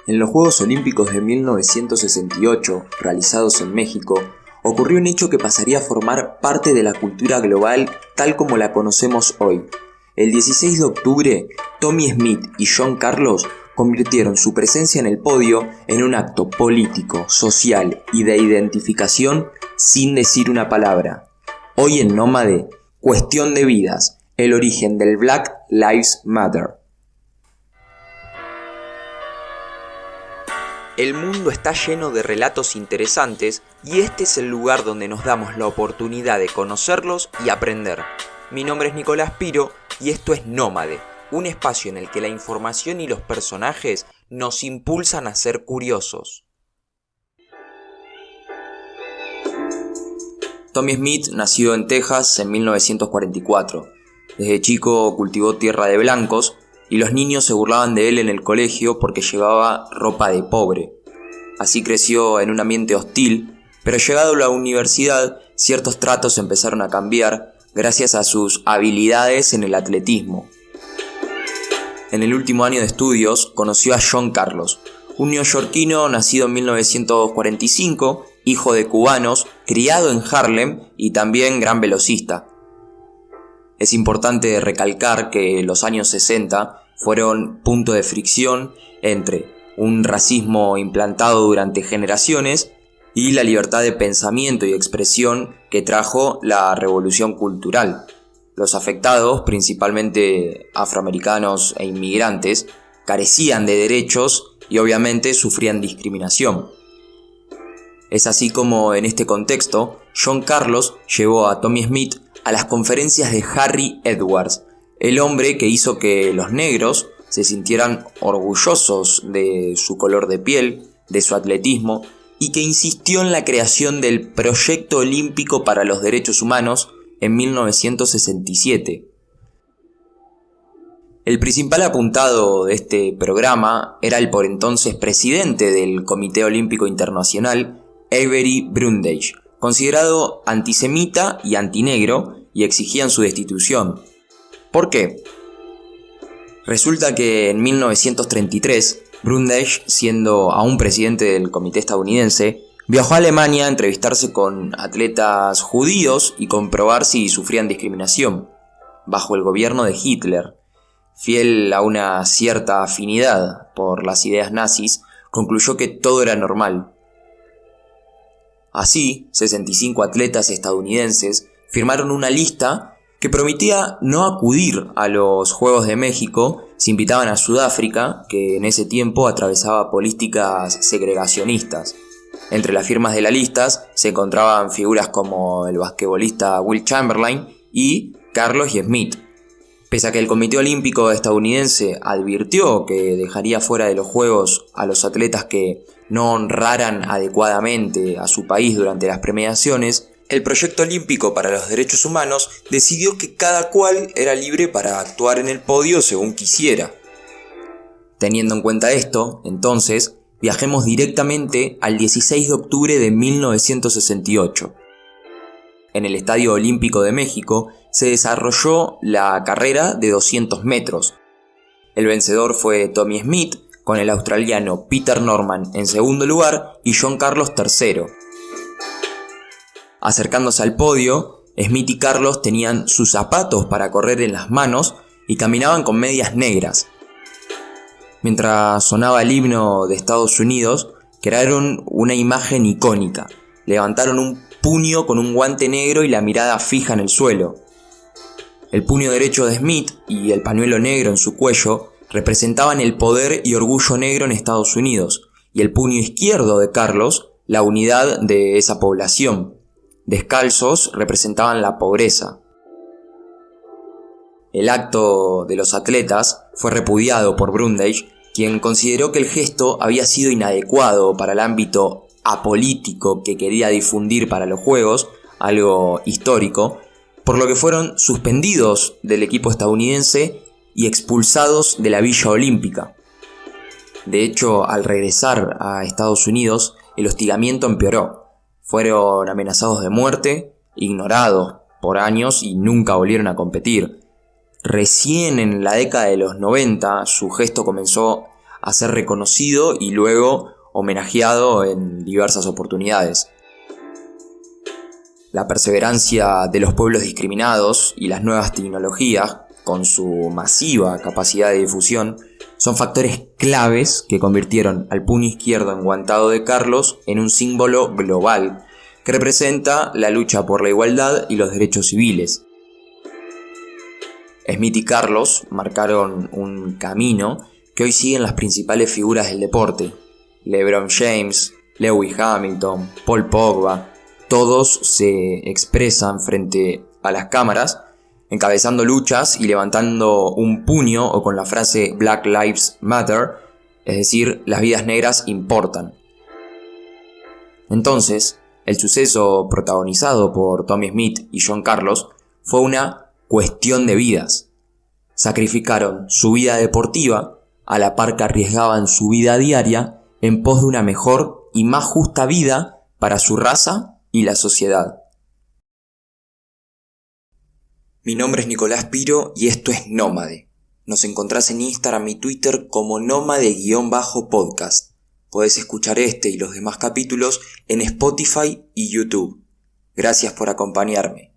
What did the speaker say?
En los Juegos Olímpicos de 1968, realizados en México, ocurrió un hecho que pasaría a formar parte de la cultura global tal como la conocemos hoy. El 16 de octubre, Tommie Smith y John Carlos convirtieron su presencia en el podio en un acto político, social y de identificación sin decir una palabra. Hoy en Nómade, cuestión de vidas, el origen del Black Lives Matter. El mundo está lleno de relatos interesantes y este es el lugar donde nos damos la oportunidad de conocerlos y aprender. Mi nombre es Nicolás Piro y esto es Nómade, un espacio en el que la información y los personajes nos impulsan a ser curiosos. Tommie Smith nació en Texas en 1944. Desde chico cultivó tierra de blancos y los niños se burlaban de él en el colegio porque llevaba ropa de pobre. Así creció en un ambiente hostil, pero llegado a la universidad, ciertos tratos empezaron a cambiar gracias a sus habilidades en el atletismo. En el último año de estudios conoció a John Carlos, un neoyorquino nacido en 1945, hijo de cubanos, criado en Harlem y también gran velocista. Es importante recalcar que los años 60 fueron punto de fricción entre un racismo implantado durante generaciones y la libertad de pensamiento y expresión que trajo la revolución cultural. Los afectados, principalmente afroamericanos e inmigrantes, carecían de derechos y obviamente sufrían discriminación. Es así como en este contexto, John Carlos llevó a Tommie Smith a las conferencias de Harry Edwards, el hombre que hizo que los negros se sintieran orgullosos de su color de piel, de su atletismo, y que insistió en la creación del Proyecto Olímpico para los Derechos Humanos en 1967. El principal apuntado de este programa era el por entonces presidente del Comité Olímpico Internacional, Avery Brundage, considerado antisemita y antinegro, y exigían su destitución. ¿Por qué? Resulta que en 1933, Brundage, siendo aún presidente del comité estadounidense, viajó a Alemania a entrevistarse con atletas judíos y comprobar si sufrían discriminación, bajo el gobierno de Hitler. Fiel a una cierta afinidad por las ideas nazis, concluyó que todo era normal. Así, 65 atletas estadounidenses firmaron una lista que prometía no acudir a los Juegos de México si invitaban a Sudáfrica, que en ese tiempo atravesaba políticas segregacionistas. Entre las firmas de la lista se encontraban figuras como el basquetbolista Wilt Chamberlain y Carlos y Smith. Pese a que el Comité Olímpico estadounidense advirtió que dejaría fuera de los Juegos a los atletas que no honraran adecuadamente a su país durante las premiaciones, el Proyecto Olímpico para los Derechos Humanos decidió que cada cual era libre para actuar en el podio según quisiera. Teniendo en cuenta esto, entonces, viajemos directamente al 16 de octubre de 1968. En el Estadio Olímpico de México se desarrolló la carrera de 200 metros. El vencedor fue Tommie Smith, con el australiano Peter Norman en segundo lugar y John Carlos tercero. Acercándose al podio, Smith y Carlos tenían sus zapatos para correr en las manos y caminaban con medias negras. Mientras sonaba el himno de Estados Unidos, crearon una imagen icónica. Levantaron un puño con un guante negro y la mirada fija en el suelo. El puño derecho de Smith y el pañuelo negro en su cuello representaban el poder y orgullo negro en Estados Unidos, y el puño izquierdo de Carlos, la unidad de esa población. Descalzos representaban la pobreza. El acto de los atletas fue repudiado por Brundage, quien consideró que el gesto había sido inadecuado para el ámbito apolítico que quería difundir para los Juegos, algo histórico, por lo que fueron suspendidos del equipo estadounidense y expulsados de la Villa Olímpica. De hecho, al regresar a Estados Unidos, el hostigamiento empeoró. Fueron amenazados de muerte, ignorados por años y nunca volvieron a competir. Recién en la década de los 90 su gesto comenzó a ser reconocido y luego homenajeado en diversas oportunidades. La perseverancia de los pueblos discriminados y las nuevas tecnologías, con su masiva capacidad de difusión, son factores claves que convirtieron al puño izquierdo enguantado de Carlos en un símbolo global que representa la lucha por la igualdad y los derechos civiles. Smith y Carlos marcaron un camino que hoy siguen las principales figuras del deporte: LeBron James, Lewis Hamilton, Paul Pogba. Todos se expresan frente a las cámaras, encabezando luchas y levantando un puño o con la frase Black Lives Matter, es decir, las vidas negras importan. Entonces, el suceso protagonizado por Tommie Smith y John Carlos fue una cuestión de vidas. Sacrificaron su vida deportiva a la par que arriesgaban su vida diaria en pos de una mejor y más justa vida para su raza y la sociedad. Mi nombre es Nicolás Piro y esto es Nómade. Nos encontrás en Instagram y Twitter como Nómade_podcast. Podés escuchar este y los demás capítulos en Spotify y YouTube. Gracias por acompañarme.